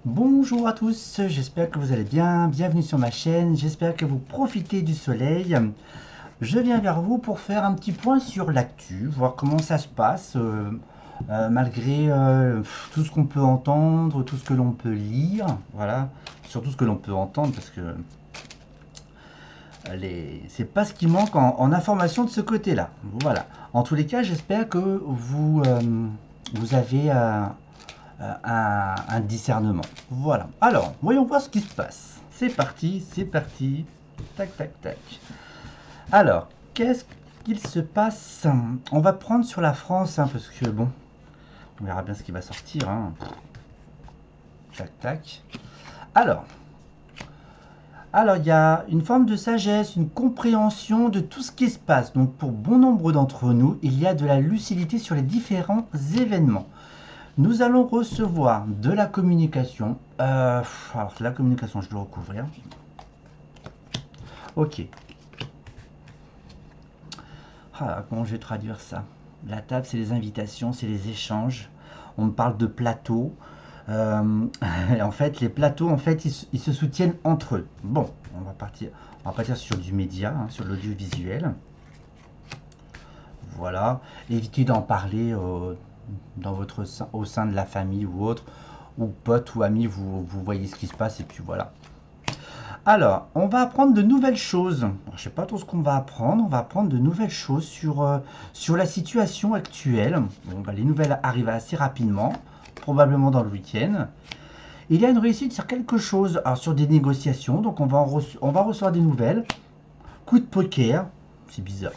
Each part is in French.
Bonjour à tous, j'espère que vous allez bien, bienvenue sur ma chaîne, j'espère que vous profitez du soleil. Je viens vers vous pour faire un petit point sur l'actu, voir comment ça se passe, malgré tout ce qu'on peut entendre, tout ce que l'on peut lire, voilà, surtout ce que l'on peut entendre, parce que c'est pas ce qui manque en information de ce côté-là. Voilà. En tous les cas, j'espère que vous avez un discernement. Voilà. Alors, voyons voir ce qui se passe. C'est parti, c'est parti. Tac, tac, tac. Alors, qu'est-ce qu'il se passe? On va prendre sur la France, hein, parce que bon, on verra bien ce qui va sortir. Hein. Tac, tac. Alors, il y a une forme de sagesse, une compréhension de tout ce qui se passe. Donc, pour bon nombre d'entre nous, il y a de la lucidité sur les différents événements. Nous allons recevoir de la communication. Alors, la communication, je dois recouvrir. Ok. Ah, comment je vais traduire ça? La table, c'est les invitations, c'est les échanges. On me parle de plateaux. En fait, les plateaux, en fait, ils se soutiennent entre eux. Bon, on va partir sur du média, hein, sur l'audiovisuel. Voilà. Évitez d'en parler au sein de la famille ou autre, ou potes ou amis, vous voyez ce qui se passe et puis voilà. Alors, on va apprendre de nouvelles choses. Alors, je ne sais pas trop ce qu'on va apprendre. On va apprendre de nouvelles choses sur la situation actuelle. Bon, bah, les nouvelles arrivent assez rapidement, probablement dans le week-end. Il y a une réussite sur quelque chose, alors sur des négociations. Donc, on va recevoir des nouvelles. Coup de poker, c'est bizarre.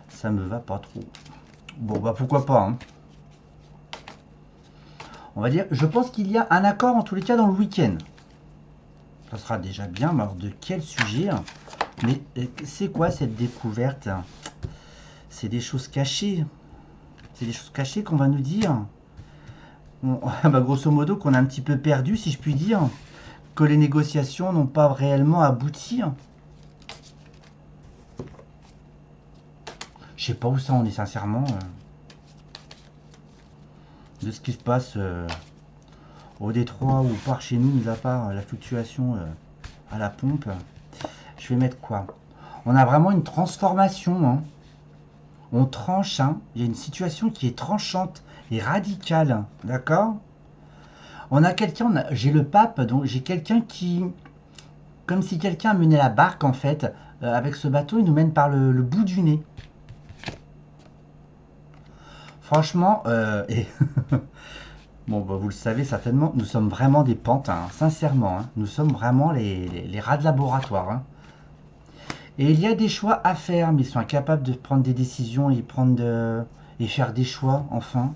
Ça me va pas trop. Bon, bah pourquoi pas. Hein. On va dire, je pense qu'il y a un accord en tous les cas dans le week-end. Ça sera déjà bien, mais alors de quel sujet? Mais c'est quoi cette découverte? C'est des choses cachées. C'est des choses cachées qu'on va nous dire. Bah, grosso modo, qu'on a un petit peu perdu, si je puis dire. Que les négociations n'ont pas réellement abouti. Je sais pas où ça en est sincèrement. De ce qui se passe au Détroit ou par chez nous, mis à part la fluctuation à la pompe. Je vais mettre quoi? On a vraiment une transformation. Hein. On tranche. Hein. Il y a une situation qui est tranchante et radicale. D'accord? On a quelqu'un, j'ai le pape, donc j'ai quelqu'un qui, comme si quelqu'un menait la barque en fait, avec ce bateau, il nous mène par le bout du nez. Franchement, et bon, bah, vous le savez certainement, nous sommes vraiment des pantins, hein, sincèrement. Hein, nous sommes vraiment les rats de laboratoire. Hein. Et il y a des choix à faire, mais ils sont incapables de prendre des décisions et faire des choix, enfin.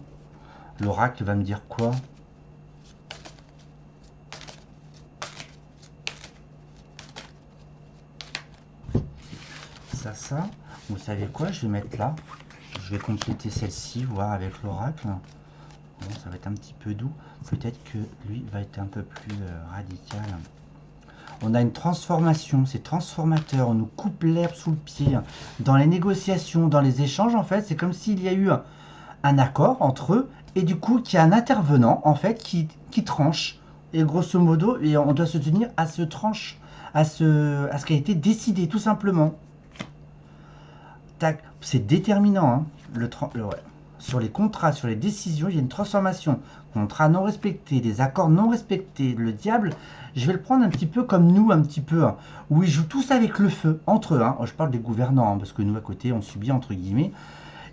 L'oracle va me dire quoi? Ça. Vous savez quoi? Je vais mettre là. Je vais compléter celle-ci, voir avec l'oracle. Bon, ça va être un petit peu doux. Peut-être que lui va être un peu plus radical. On a une transformation, c'est transformateur, on nous coupe l'herbe sous le pied. Dans les négociations, dans les échanges, en fait, c'est comme s'il y a eu un accord entre eux, et du coup, qu'il y a un intervenant, en fait, qui tranche. Et grosso modo, et on doit se tenir à ce tranche, à ce qui a été décidé, tout simplement. Tac, c'est déterminant, hein, ouais. Sur les contrats, sur les décisions, il y a une transformation. Contrats non respectés, des accords non respectés. Le diable, je vais le prendre un petit peu comme nous, un petit peu, hein, où ils jouent tous avec le feu, entre eux. Hein. Je parle des gouvernants, hein, parce que nous, à côté, on subit, entre guillemets.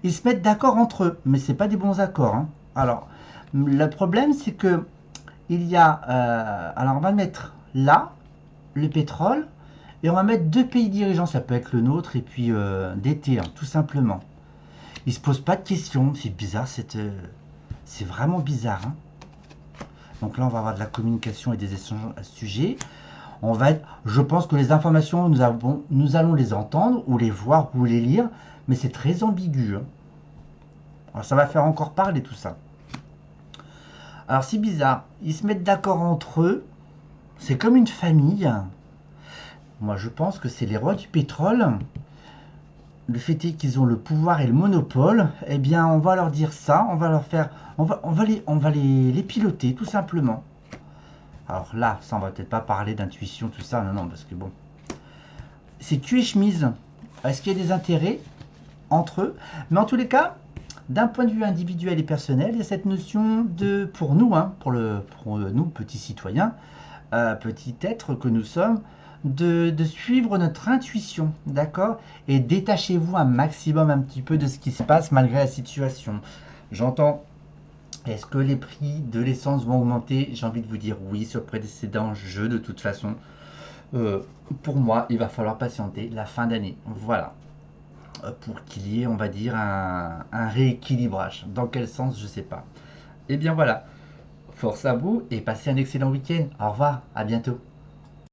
Ils se mettent d'accord entre eux, mais c'est pas des bons accords. Hein. Alors, le problème, c'est que il y a... alors, on va mettre là, le pétrole, et on va mettre deux pays dirigeants. Ça peut être le nôtre, et puis d'été, hein, tout simplement. Ils se posent pas de questions. C'est bizarre, c'est vraiment bizarre. Hein. Donc là, on va avoir de la communication et des échanges à ce sujet. Je pense que les informations, nous allons les entendre, ou les voir, ou les lire, mais c'est très ambigu. Hein. Alors, ça va faire encore parler tout ça. Alors c'est bizarre. Ils se mettent d'accord entre eux. C'est comme une famille. Moi, je pense que c'est les rois du pétrole. Le fait est qu'ils ont le pouvoir et le monopole, eh bien on va leur dire ça, on va leur faire, on va les piloter tout simplement. Alors là, ça, on va peut-être pas parler d'intuition, tout ça, non, non, parce que bon, c'est cul et chemise. Est-ce qu'il y a des intérêts entre eux? Mais en tous les cas, d'un point de vue individuel et personnel, il y a cette notion de, pour nous, hein, pour nous, petits citoyens, petits êtres que nous sommes, de suivre notre intuition, d'accord? Et détachez-vous un maximum un petit peu de ce qui se passe malgré la situation. J'entends, est-ce que les prix de l'essence vont augmenter? J'ai envie de vous dire oui sur le précédent jeu de toute façon. Euh, pour moi, il va falloir patienter la fin d'année. Voilà. Pour qu'il y ait, on va dire, un rééquilibrage. Dans quel sens, je sais pas. Et bien voilà. Force à vous et passez un excellent week-end. Au revoir, à bientôt.